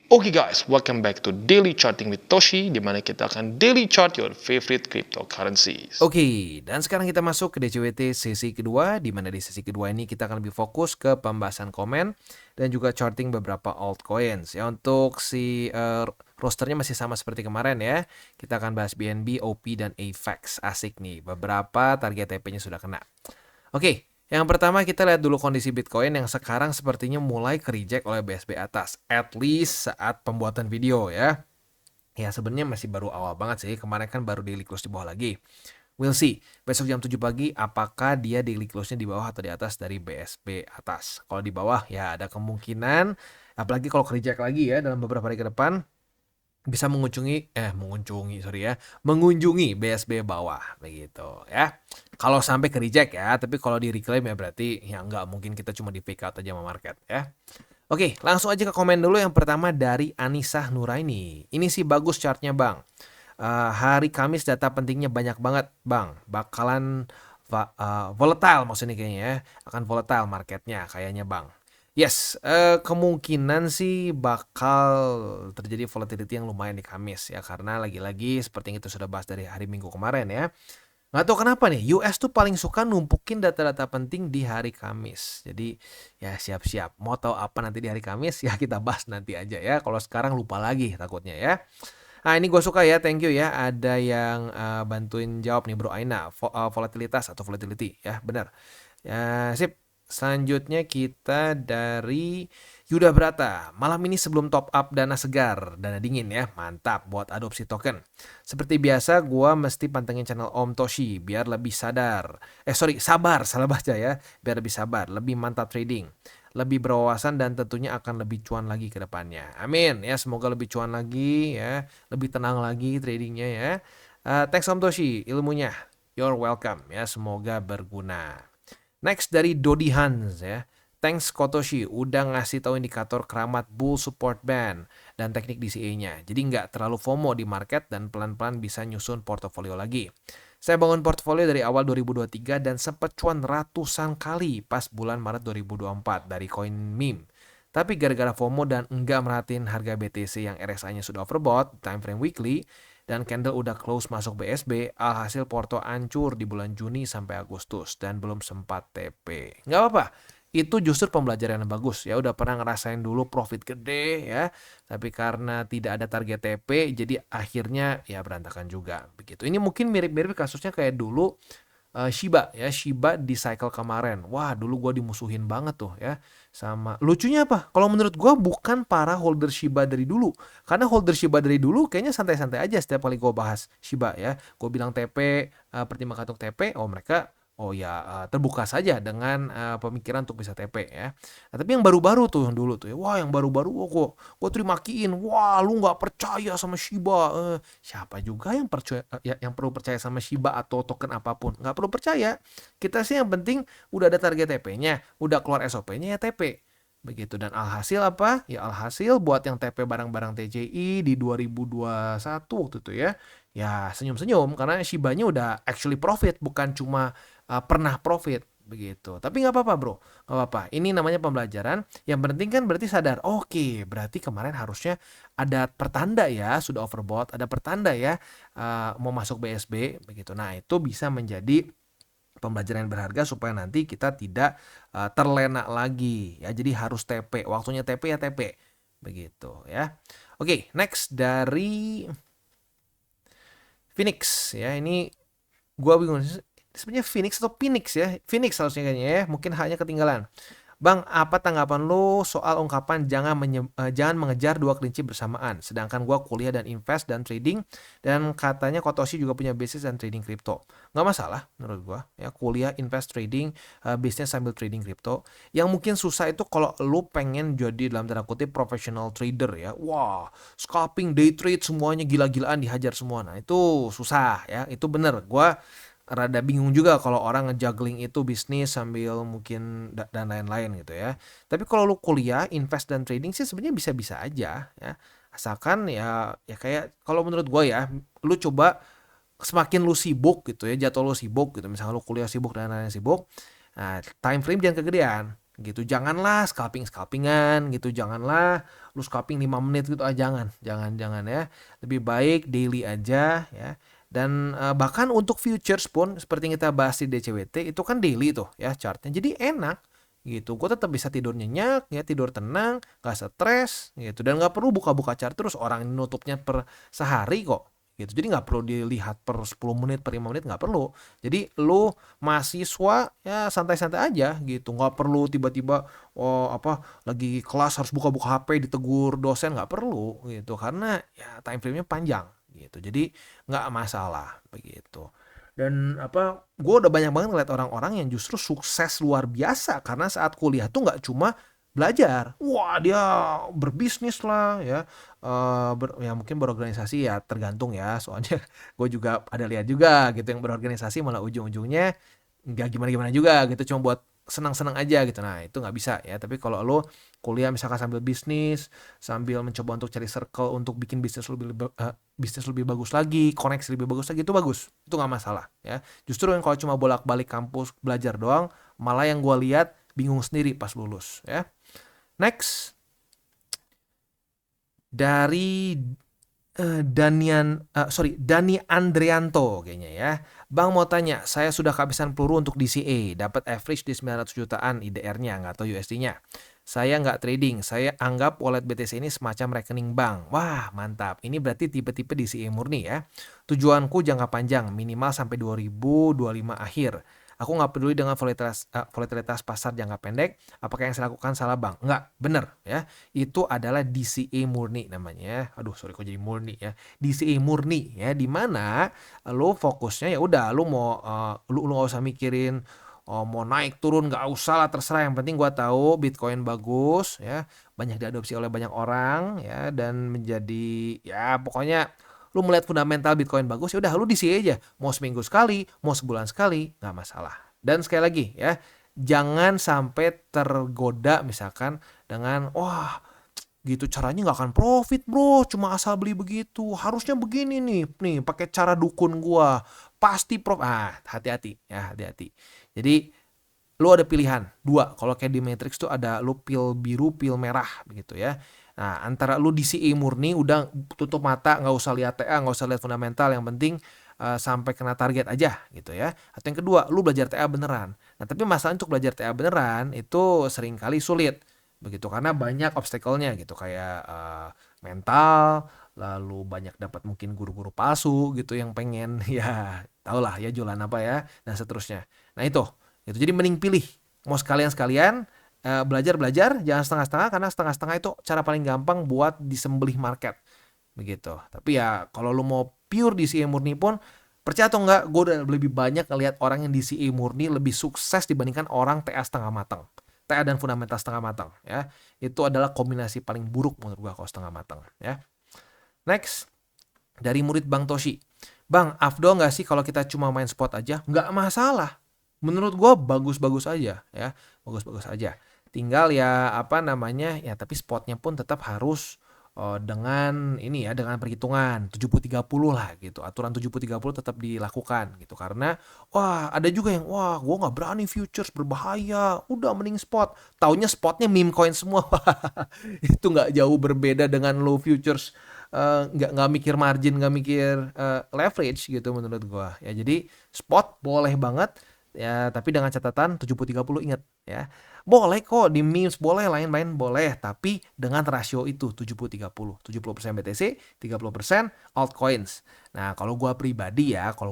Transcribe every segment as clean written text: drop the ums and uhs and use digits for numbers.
Oke guys, welcome back to Daily Charting with Toshi, di mana kita akan daily chart your favorite cryptocurrencies. Oke, dan sekarang kita masuk ke DCWT sesi kedua, di mana di sesi kedua ini kita akan lebih fokus ke pembahasan komen dan juga charting beberapa altcoins. Ya, untuk si rosternya masih sama seperti kemarin ya. Kita akan bahas BNB, OP, dan AVAX. Asik nih, beberapa target TP-nya sudah kena. Oke, yang pertama kita lihat dulu kondisi Bitcoin yang sekarang sepertinya mulai ke-reject oleh BSB atas. At least saat pembuatan video ya. Ya sebenarnya masih baru awal banget sih. Kemarin kan baru daily close di bawah lagi. We'll see. Besok jam 7 pagi apakah dia daily close-nya di bawah atau di atas dari BSB atas. Kalau di bawah ya ada kemungkinan, apalagi kalau reject lagi ya dalam beberapa hari ke depan, bisa mengunjungi BSB bawah begitu ya. Kalau sampai ke reject ya, tapi kalau di reclaim ya berarti ya nggak mungkin kita cuma di fake out aja sama market ya. Oke, langsung aja ke komen dulu. Yang pertama dari Anisah Nuraini. Ini sih bagus chartnya bang. Hari Kamis data pentingnya banyak banget bang. Bakalan volatile maksudnya kayaknya ya. Akan volatile marketnya kayaknya bang. Yes, kemungkinan sih bakal terjadi volatility yang lumayan di Kamis ya. Karena lagi-lagi seperti yang kita sudah bahas dari hari Minggu kemarin ya. Nggak tahu kenapa nih, US tuh paling suka numpukin data-data penting di hari Kamis. Jadi ya siap-siap. Mau tahu apa nanti di hari Kamis ya kita bahas nanti aja ya. Kalau sekarang lupa lagi takutnya ya. Nah ini gue suka ya, thank you ya. Ada yang bantuin jawab nih Bro Aina. Volatilitas atau volatility ya, benar. Ya sip. Selanjutnya kita dari Yuda Brata. Malam ini sebelum top up dana segar, dana dingin ya. Mantap buat adopsi token. Seperti biasa gua mesti pantengin channel Om Toshi biar lebih sabar, salah baca ya. Biar lebih sabar, lebih mantap trading, lebih berwawasan dan tentunya akan lebih cuan lagi ke depannya. Amin ya, semoga lebih cuan lagi ya, lebih tenang lagi tradingnya ya. Thanks Om Toshi ilmunya. You're welcome ya, semoga berguna. Next dari Dodi Hans ya. Thanks Kotoshi udah ngasih tahu indikator keramat bull support band dan teknik DCA-nya. Jadi nggak terlalu FOMO di market dan pelan-pelan bisa nyusun portofolio lagi. Saya bangun portofolio dari awal 2023 dan sempat cuan ratusan kali pas bulan Maret 2024 dari koin meme. Tapi gara-gara FOMO dan enggak merhatiin harga BTC yang RSI-nya sudah overbought, time frame weekly, dan candle udah close masuk BSB, alhasil porto ancur di bulan Juni sampai Agustus dan belum sempat TP. Nggak apa-apa, itu justru pembelajaran yang bagus ya. Udah pernah ngerasain dulu profit gede ya, tapi karena tidak ada target TP, jadi akhirnya ya berantakan juga begitu. Ini mungkin mirip-mirip kasusnya kayak dulu Shiba ya, Shiba di cycle kemarin. Wah, dulu gue dimusuhin banget tuh ya. Sama lucunya apa? Kalau menurut gue bukan para holder Shiba dari dulu. Karena holder Shiba dari dulu kayaknya santai-santai aja setiap kali gue bahas Shiba ya. Gue bilang TP, pertimbangan untuk TP, oh mereka oh ya terbuka saja dengan pemikiran untuk bisa TP ya. Nah, tapi yang baru-baru tuh yang dulu tuh ya. Wah, yang baru-baru kok gue terimakiin. Wah, lu nggak percaya sama Shiba. Siapa juga yang percaya yang perlu percaya sama Shiba atau token apapun? Nggak perlu percaya. Kita sih yang penting udah ada target TP-nya, udah keluar SOP-nya ya TP. Begitu, dan alhasil apa? Ya alhasil buat yang TP barang-barang TCI di 2021 waktu itu ya. Ya senyum-senyum karena Shibanya udah actually profit, bukan cuma pernah profit begitu. Tapi nggak apa-apa bro, nggak apa-apa. Ini namanya pembelajaran. Yang penting kan berarti sadar. Oke, berarti kemarin harusnya ada pertanda ya sudah overbought, ada pertanda ya mau masuk BSB begitu. Nah itu bisa menjadi pembelajaran yang berharga supaya nanti kita tidak terlena lagi ya. Jadi harus TP, waktunya TP ya TP begitu ya. Oke, next dari Phoenix ya. Ini gua bingung sebenarnya Phoenix atau Phoenix ya. Phoenix harusnya kayaknya ya, mungkin hanya ketinggalan. Bang, apa tanggapan lu soal ungkapan jangan mengejar dua kelinci bersamaan? Sedangkan gua kuliah dan invest dan trading, dan katanya Kotoshi juga punya bisnis dan trading kripto. Nggak masalah menurut gua ya, kuliah, invest, trading, bisnis sambil trading kripto. Yang mungkin susah itu kalau lu pengen jadi dalam tanda kutip professional trader ya. Wah, scalping, day trade semuanya gila-gilaan dihajar semua. Nah, itu susah ya. Itu bener. Gua rada bingung juga kalau orang ngejuggling itu bisnis sambil mungkin dan lain-lain gitu ya. Tapi kalau lu kuliah, invest dan trading sih sebenarnya bisa-bisa aja ya. Asalkan ya kayak kalau menurut gue ya, lu coba semakin lu sibuk gitu ya, jatuh lu sibuk gitu. Misalnya lu kuliah sibuk dan lain-lain sibuk. Nah, time frame jangan kegedean. gitu. Janganlah scalpingan gitu, janganlah lu scalping 5 menit gitu, jangan ya. Lebih baik daily aja ya. Dan bahkan untuk futures pun seperti yang kita bahas di DCWT itu kan daily tuh ya chartnya. Jadi enak gitu. Gue tetap bisa tidur nyenyak ya, tidur tenang, gak stres gitu. Dan gak perlu buka-buka chart terus, orang nutupnya per sehari kok gitu. Jadi nggak perlu dilihat per 10 menit, per 5 menit, nggak perlu. Jadi lu mahasiswa ya santai-santai aja gitu, nggak perlu tiba-tiba lagi kelas harus buka-buka HP ditegur dosen, nggak perlu gitu, karena ya time frame-nya panjang gitu. Jadi nggak masalah begitu. Dan gue udah banyak banget ngeliat orang-orang yang justru sukses luar biasa karena saat kuliah tuh nggak cuma belajar, wah dia berbisnis lah ya, ya mungkin berorganisasi ya, tergantung ya, soalnya gue juga ada lihat juga gitu yang berorganisasi malah ujung-ujungnya nggak gimana-gimana juga gitu, cuma buat senang-senang aja gitu. Nah itu nggak bisa ya. Tapi kalau lo kuliah misalkan sambil bisnis, sambil mencoba untuk cari circle untuk bikin bisnis lebih bagus lagi, koneksi lebih bagus lagi, itu bagus, itu nggak masalah ya. Justru yang kalau cuma bolak-balik kampus belajar doang, malah yang gue lihat bingung sendiri pas lulus ya. Next, dari Dani Andrianto kayaknya ya. Bang mau tanya, saya sudah kehabisan peluru untuk DCA, dapat average di 900 jutaan IDR-nya, nggak tahu USD-nya. Saya nggak trading, saya anggap wallet BTC ini semacam rekening bank. Wah mantap, ini berarti tipe-tipe DCA murni ya. Tujuanku jangka panjang, minimal sampai 2025 akhir. Aku nggak peduli dengan volatilitas pasar jangka pendek. Apakah yang saya lakukan salah bang? Nggak, bener ya. Itu adalah DCA murni namanya. Aduh sorry kok jadi murni ya. DCA murni ya, dimana lo fokusnya ya udah lo mau lu nggak usah mikirin mau naik turun, nggak usah lah, terserah. Yang penting gua tahu Bitcoin bagus ya, banyak diadopsi oleh banyak orang ya, dan menjadi ya pokoknya lu melihat fundamental Bitcoin bagus, ya udah lu di sini aja. Mau seminggu sekali, mau sebulan sekali, nggak masalah. Dan sekali lagi ya, jangan sampai tergoda misalkan dengan wah gitu caranya nggak akan profit bro, cuma asal beli begitu, harusnya begini nih pakai cara dukun gua pasti hati-hati ya, hati-hati. Jadi lu ada pilihan dua, kalau kayak di Matrix tuh ada lu pil biru pil merah begitu ya. Nah antara lu DCA murni udah tutup mata, nggak usah lihat TA, nggak usah lihat fundamental, yang penting sampai kena target aja gitu ya. Atau yang kedua lu belajar TA beneran. Nah tapi masalah untuk belajar TA beneran itu seringkali sulit begitu, karena banyak obstacle-nya gitu, kayak mental, lalu banyak dapat mungkin guru-guru palsu gitu yang pengen ya tau lah ya jualan apa ya, dan seterusnya. Nah itu jadi mending pilih, mau sekalian belajar jangan setengah-setengah, karena setengah-setengah itu cara paling gampang buat disembelih market begitu. Tapi ya kalau lu mau pure DCA murni pun, percaya atau enggak, gue udah lebih banyak ngelihat orang yang DCA murni lebih sukses dibandingkan orang TA setengah matang. TA dan fundamental setengah matang ya. Itu adalah kombinasi paling buruk menurut gue kalau setengah matang ya. Next, dari murid Bang Toshi. Bang, afdol nggak sih kalau kita cuma main spot aja? Nggak masalah. Menurut gue bagus-bagus aja ya. Bagus-bagus aja. Tinggal ya ya tapi spotnya pun tetap harus dengan ini ya, dengan perhitungan 70-30 lah gitu. Aturan 70-30 tetap dilakukan gitu. Karena wah ada juga yang wah gue nggak berani futures, berbahaya, udah mending spot. Taunya spotnya meme coin semua. Itu nggak jauh berbeda dengan low futures, nggak mikir margin, nggak mikir leverage gitu menurut gue ya. Jadi spot boleh banget ya, tapi dengan catatan 70-30, ingat ya. Boleh kok di memes, boleh lain-lain boleh, tapi dengan rasio itu 70-30. 70% BTC, 30% altcoins. Nah, kalau gua pribadi ya, kalau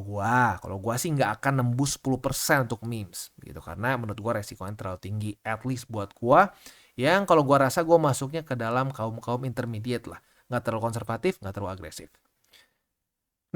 gua sih nggak akan nembus 10% untuk memes gitu, karena menurut gua resikonya terlalu tinggi, at least buat gua yang kalau gua rasa gua masuknya ke dalam kaum intermediate lah. Nggak terlalu konservatif, nggak terlalu agresif.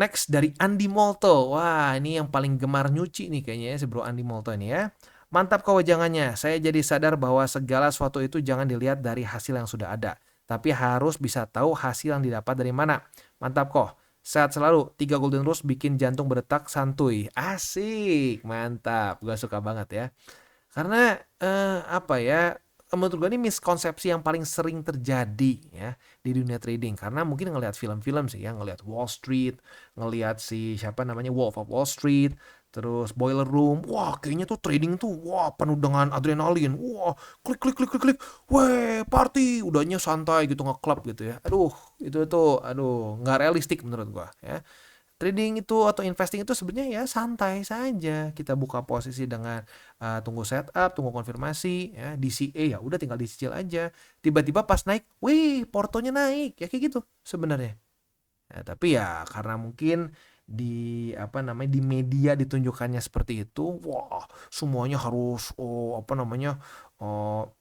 Next, dari Andi Molto. Wah, ini yang paling gemar nyuci nih kayaknya ya, si bro Andi Molto ini ya. Mantap kewajangannya. Saya jadi sadar bahwa segala sesuatu itu jangan dilihat dari hasil yang sudah ada, tapi harus bisa tahu hasil yang didapat dari mana. Mantap kok. Sehat selalu. 3 golden rules bikin jantung berdetak santuy. Asik. Mantap. Gue suka banget ya. Karena menurut gue ini miskonsepsi yang paling sering terjadi ya di dunia trading, karena mungkin ngelihat film-film sih ya, ngelihat Wall Street, ngelihat si siapa namanya Wolf of Wall Street, terus Boiler Room, wah kayaknya tuh trading tuh, wah penuh dengan adrenalin, wah klik klik klik klik klik, weh party, udahnya santai gitu nge-club gitu ya, aduh itu tuh, aduh nggak realistik menurut gua ya. Trading itu atau investing itu sebenarnya ya santai saja. Kita buka posisi dengan tunggu setup, tunggu konfirmasi, ya DCA ya udah tinggal dicicil aja. Tiba-tiba pas naik, wih, portonya naik, ya kayak gitu sebenarnya. Ya, tapi ya karena mungkin di apa namanya di media ditunjukkannya seperti itu, wah semuanya harus apa namanya oh,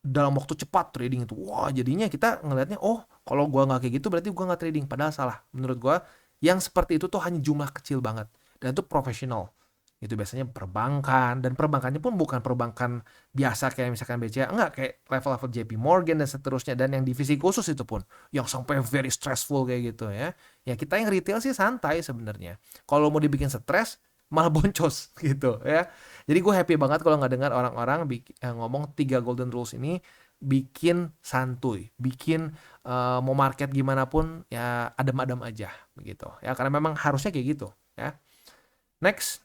dalam waktu cepat trading itu. Wah, jadinya kita ngelihatnya, oh, kalau gua nggak kayak gitu berarti gua nggak trading. Padahal salah. Menurut gua, yang seperti itu tuh hanya jumlah kecil banget. Dan itu profesional. Itu biasanya perbankan. Dan perbankannya pun bukan perbankan biasa kayak misalkan BCA. Enggak, kayak level-level JP Morgan dan seterusnya. Dan yang divisi khusus itu pun. Yang sampai very stressful kayak gitu ya. Ya kita yang retail sih santai sebenarnya. Kalau mau dibikin stres, malah boncos gitu ya. Jadi gue happy banget kalau nggak dengar orang-orang ngomong 3 golden rules ini bikin santuy, bikin mau market gimana pun ya adem-adem aja begitu ya, karena memang harusnya kayak gitu ya. Next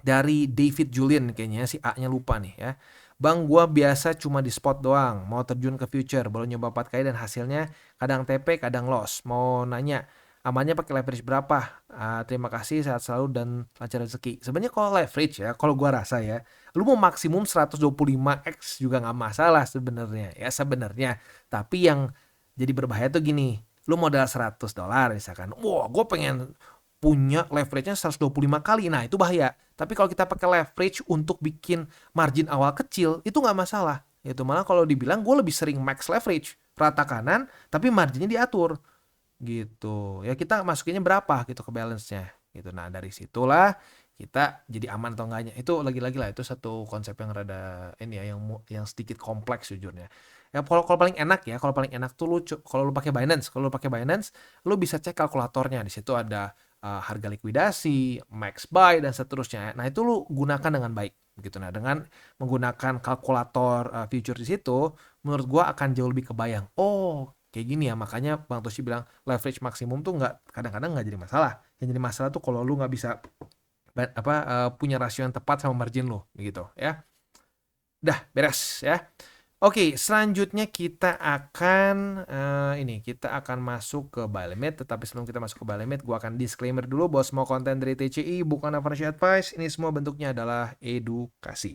dari David Julian, kayaknya si A-nya lupa nih ya. Bang, gua biasa cuma di spot doang, mau terjun ke future, baru nyoba 4 kali dan hasilnya kadang TP, kadang loss. Mau nanya, amannya pakai leverage berapa? Terima kasih, sehat selalu dan lancar rezeki. Sebenarnya kalau leverage ya, kalau gua rasa ya, lu mau maksimum 125x juga nggak masalah sebenarnya. Ya sebenarnya. Tapi yang jadi berbahaya tuh gini, lu modal $100 misalkan. Wah, gue pengen punya leverage-nya 125 kali. Nah, itu bahaya. Tapi kalau kita pakai leverage untuk bikin margin awal kecil, itu nggak masalah. Itu malah kalau dibilang gue lebih sering max leverage, rata kanan, tapi marginnya diatur. Gitu. Ya kita masukinnya berapa gitu ke balance-nya. Gitu. Nah, dari situlah kita jadi aman atau enggaknya. Itu lagi-lagi lah, itu satu konsep yang rada ini ya, yang sedikit kompleks jujurnya. Ya kalau paling enak ya, kalau paling enak tuh kalau lu pakai Binance, lu bisa cek kalkulatornya. Di situ ada harga likuidasi, max buy dan seterusnya. Nah, itu lu gunakan dengan baik gitu. Nah, dengan menggunakan kalkulator future di situ, menurut gua akan jauh lebih kebayang. Oh, kayak gini ya, makanya Bang Toshi bilang leverage maksimum tuh kadang-kadang nggak jadi masalah. Yang jadi masalah tuh kalau lu nggak bisa punya rasio yang tepat sama margin lu, gitu ya. Udah beres ya. Oke, selanjutnya kita akan kita akan masuk ke buy limit. Tetapi sebelum kita masuk ke buy limit, gua akan disclaimer dulu bahwa semua konten dari TCI bukan financial advice. Ini semua bentuknya adalah edukasi.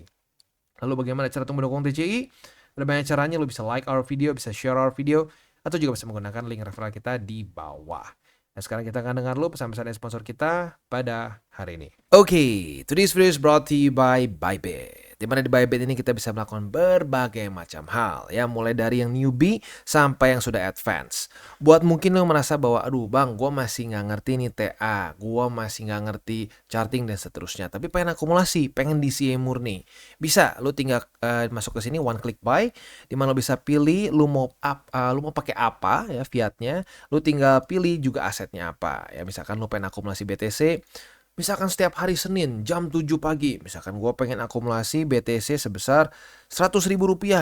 Lalu bagaimana cara untuk mendukung TCI? Ada banyak caranya, lu bisa like our video, bisa share our video, atau juga bisa menggunakan link referral kita di bawah. Nah, sekarang kita akan dengar dulu pesan-pesan dari sponsor kita pada hari ini. Oke, today's video is brought to you by Bybit. Dimana di Bybit ini kita bisa melakukan berbagai macam hal, ya mulai dari yang newbie sampai yang sudah advance. Buat mungkin lo merasa bahwa, aduh bang, gue masih nggak ngerti nih TA, gue masih nggak ngerti charting dan seterusnya, tapi pengen akumulasi, pengen DCA murni. Bisa, lo tinggal masuk ke sini one click buy, dimana lo bisa pilih lo mau pakai apa ya fiatnya, lo tinggal pilih juga asetnya apa. Ya misalkan lo pengen akumulasi BTC. Misalkan setiap hari Senin jam 7 pagi, misalkan gue pengen akumulasi BTC sebesar Rp100.000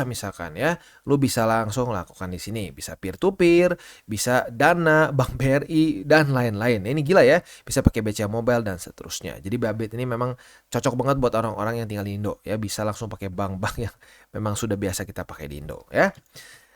misalkan ya, lu bisa langsung lakukan di sini, bisa peer to peer, bisa Dana, Bank BRI dan lain-lain. Ini gila ya, bisa pakai BCA Mobile dan seterusnya. Jadi Bybit ini memang cocok banget buat orang-orang yang tinggal di Indo ya, bisa langsung pakai bank-bank yang memang sudah biasa kita pakai di Indo ya.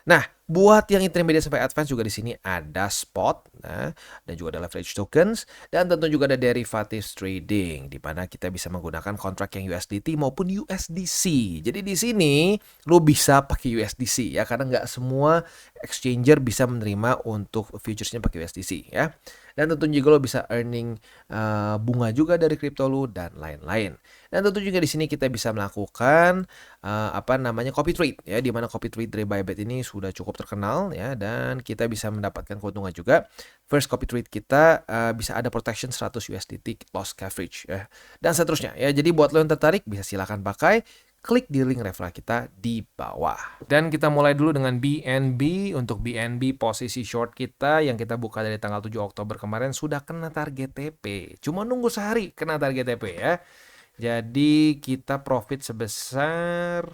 Nah, buat yang intermediate sampai advance juga di sini ada spot, nah, dan juga ada leverage tokens, dan tentu juga ada derivatives trading, di mana kita bisa menggunakan kontrak yang USDT maupun USDC. Jadi di sini lo bisa pakai USDC ya, karena nggak semua exchanger bisa menerima untuk futuresnya pakai USDC ya. Dan tentu juga lo bisa earning bunga juga dari kripto lo dan lain-lain. Dan tentu juga di sini kita bisa melakukan copy trade ya, di mana copy trade dari Bybit ini sudah cukup terkenal ya, dan kita bisa mendapatkan keuntungan juga. First copy trade kita bisa ada protection 100 USDT loss coverage ya, dan seterusnya ya. Jadi buat lo yang tertarik bisa silakan pakai, klik di link referral kita di bawah. Dan kita mulai dulu dengan BNB. Untuk BNB posisi short kita yang kita buka dari tanggal 7 Oktober kemarin sudah kena target TP. Cuma nunggu sehari kena target TP ya. Jadi kita profit sebesar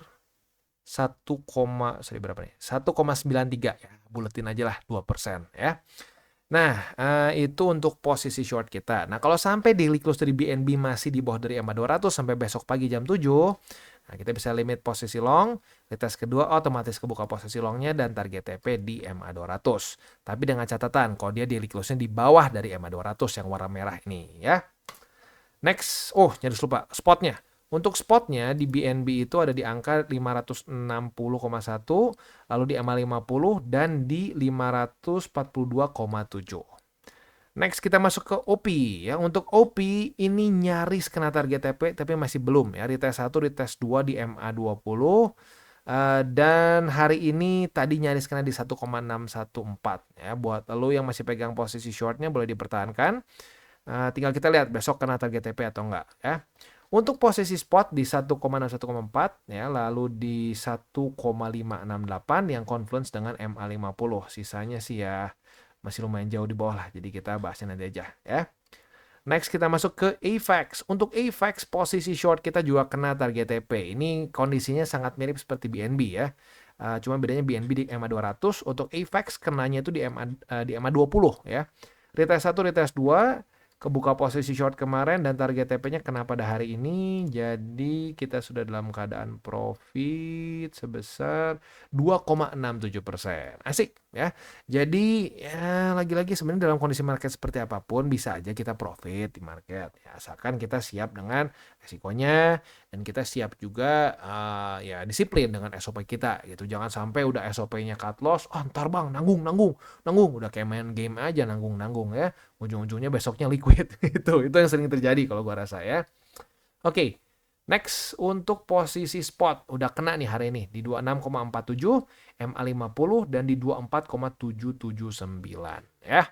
1,93 ya. Buletin aja lah 2% ya. Nah, itu untuk posisi short kita. Nah, kalau sampai daily close dari BNB masih di bawah dari EMA 200 sampai besok pagi jam 7, nah kita bisa limit posisi long, retest kedua otomatis kebuka posisi longnya dan target TP di EMA 200. Tapi dengan catatan, kalau dia daily close-nya di bawah dari EMA 200 yang warna merah ini ya. Next, nyaris lupa, spotnya. Untuk spotnya di BNB itu ada di angka 560,1, lalu di EMA 50 dan di 542,7. Next kita masuk ke OP ya. Untuk OP ini nyaris kena target TP tapi masih belum ya. Retest 1, retest 2 di MA 20. Dan hari ini tadi nyaris kena di 1,614 ya. Buat lo yang masih pegang posisi shortnya boleh dipertahankan. Tinggal kita lihat besok kena target TP atau enggak ya. Untuk posisi spot di 1,61,4 ya, lalu di 1,568 yang confluence dengan MA50. Sisanya sih ya masih lumayan jauh di bawah lah. Jadi kita bahasnya nanti aja ya. Next kita masuk ke AVAX. Untuk AVAX posisi short kita juga kena target TP. Ini kondisinya sangat mirip seperti BNB ya. Cuma bedanya BNB di EMA 200, untuk AVAX kenanya itu di EMA 20 ya. Retest 1, retest 2, kebuka posisi short kemarin dan target TP-nya kena pada hari ini. Jadi kita sudah dalam keadaan profit sebesar 2,67%. Asik ya. Jadi ya lagi-lagi sebenarnya dalam kondisi market seperti apapun bisa aja kita profit di market. Ya, asalkan kita siap dengan resikonya dan kita siap juga ya disiplin dengan SOP kita gitu. Jangan sampai udah SOP-nya cut loss, ntar bang nanggung, udah kayak main game aja nanggung ya. Ujung-ujungnya besoknya liquid itu yang sering terjadi kalau gua rasa ya. Oke. Next untuk posisi spot udah kena nih hari ini di 26,47, MA50 dan di 24,779 ya.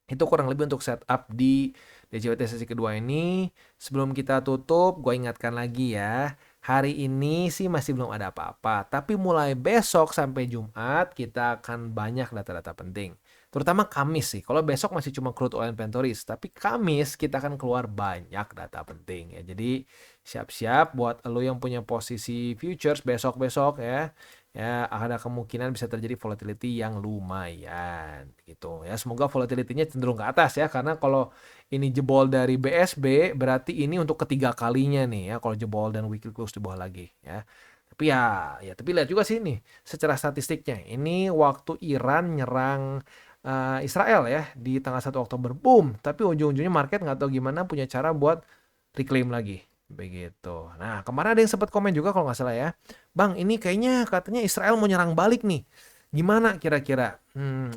Itu kurang lebih untuk setup di DJWT sesi kedua ini. Sebelum kita tutup, gue ingatkan lagi ya. Hari ini sih masih belum ada apa-apa. Tapi mulai besok sampai Jumat, kita akan banyak data-data penting. Terutama Kamis sih. Kalau besok masih cuma crude oil inventories. Tapi Kamis kita akan keluar banyak data penting ya. Jadi siap-siap buat lo yang punya posisi futures besok-besok ya. Ya ada kemungkinan bisa terjadi volatility yang lumayan gitu ya. Semoga volatility-nya cenderung ke atas ya, karena kalau ini jebol dari BSB berarti ini untuk ketiga kalinya nih ya kalau jebol dan weekly close di bawah lagi ya. Tapi tapi lihat juga sih nih secara statistiknya. Ini waktu Iran nyerang Israel ya di tanggal 1 Oktober boom, tapi ujung-ujungnya market nggak tahu gimana punya cara buat reclaim lagi. Begitu. Nah, kemarin ada yang sempat komen juga kalau nggak salah ya. Bang, ini kayaknya katanya Israel mau nyerang balik nih. Gimana kira-kira?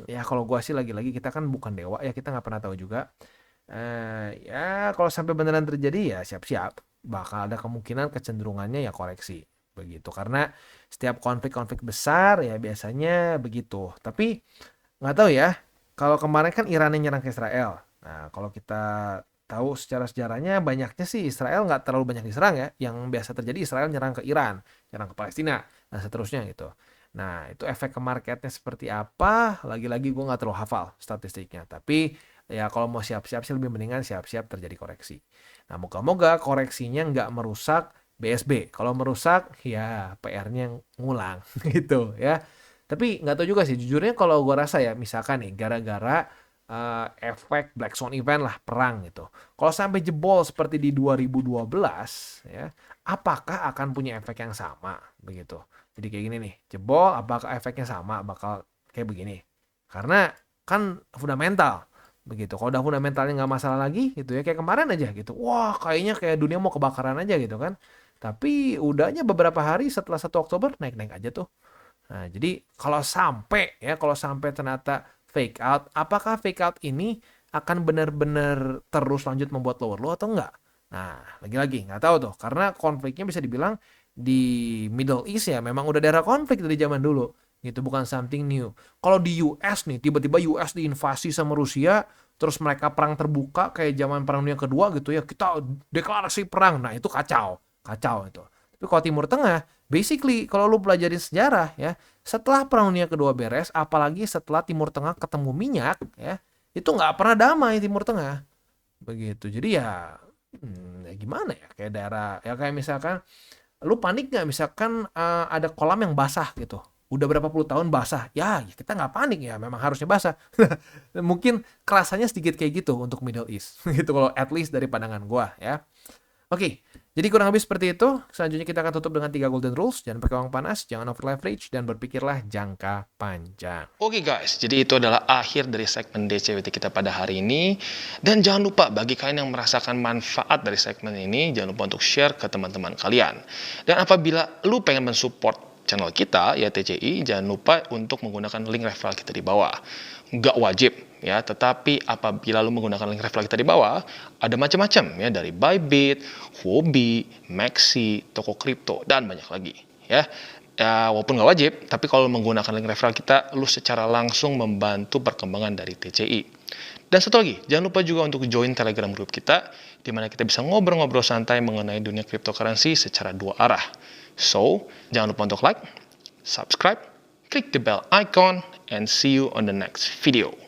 Ya kalau gua sih lagi-lagi kita kan bukan dewa ya, kita nggak pernah tahu juga. Ya kalau sampai beneran terjadi ya siap-siap. Bakal ada kemungkinan kecenderungannya ya koreksi. Begitu. Karena setiap konflik-konflik besar ya biasanya begitu. Tapi nggak tahu ya. Kalau kemarin kan Iran yang nyerang ke Israel. Nah, kalau kita tahu secara sejarahnya banyaknya sih Israel nggak terlalu banyak diserang ya. Yang biasa terjadi Israel nyerang ke Iran, nyerang ke Palestina, dan seterusnya gitu. Nah itu efek ke marketnya seperti apa? Lagi-lagi gue nggak terlalu hafal statistiknya. Tapi ya kalau mau siap-siap sih lebih mendingan siap-siap terjadi koreksi. Nah moga-moga koreksinya nggak merusak BSB. Kalau merusak ya PR-nya ngulang gitu ya. Tapi nggak tahu juga sih. Jujurnya kalau gue rasa ya misalkan nih gara-gara efek Black Swan event lah perang gitu. Kalau sampai jebol seperti di 2012 ya, apakah akan punya efek yang sama begitu? Jadi kayak gini nih, jebol apakah efeknya sama bakal kayak begini? Karena kan fundamental begitu. Kalau udah fundamentalnya nggak masalah lagi gitu ya kayak kemarin aja gitu. Wah kayaknya kayak dunia mau kebakaran aja gitu kan. Tapi udahnya beberapa hari setelah 1 Oktober naik-naik aja tuh. Nah, jadi kalau sampai ternyata fake out, apakah fake out ini akan benar-benar terus lanjut membuat lower low atau enggak? Nah, lagi-lagi nggak tahu tuh, karena konfliknya bisa dibilang di Middle East ya memang udah daerah konflik dari zaman dulu, gitu bukan something new. Kalau di US nih, tiba-tiba US diinvasi sama Rusia, terus mereka perang terbuka kayak zaman Perang Dunia Kedua gitu ya, kita deklarasi perang, nah itu kacau, kacau itu. Tapi kalau Timur Tengah, basically kalau lu pelajarin sejarah ya, setelah Perang Dunia Kedua beres, apalagi setelah Timur Tengah ketemu minyak ya, itu nggak pernah damai Timur Tengah. Begitu. Jadi ya gimana ya, kayak daerah ya kayak misalkan lu panik nggak misalkan ada kolam yang basah gitu. udah berapa puluh tahun basah, ya kita nggak panik ya, memang harusnya basah. Mungkin kerasanya sedikit kayak gitu untuk Middle East, gitu kalau at least dari pandangan gua ya. Oke, jadi kurang lebih seperti itu. Selanjutnya kita akan tutup dengan 3 golden rules. Jangan pakai uang panas, jangan over leverage, dan berpikirlah jangka panjang. Oke guys, jadi itu adalah akhir dari segmen DCWT kita pada hari ini. Dan jangan lupa bagi kalian yang merasakan manfaat dari segmen ini, jangan lupa untuk share ke teman-teman kalian. Dan apabila lu pengen mensupport channel kita, ya TCI, jangan lupa untuk menggunakan link referral kita di bawah. Nggak wajib ya, tetapi apabila lu menggunakan link referral kita di bawah, ada macam-macam ya, dari Bybit, Huobi, Maxi, toko kripto, dan banyak lagi ya. Ya, walaupun nggak wajib, tapi kalau menggunakan link referral kita, lu secara langsung membantu perkembangan dari TCI. Dan satu lagi, jangan lupa juga untuk join Telegram group kita, di mana kita bisa ngobrol-ngobrol santai mengenai dunia cryptocurrency secara dua arah. So, jangan lupa untuk like, subscribe, klik the bell icon, and see you on the next video.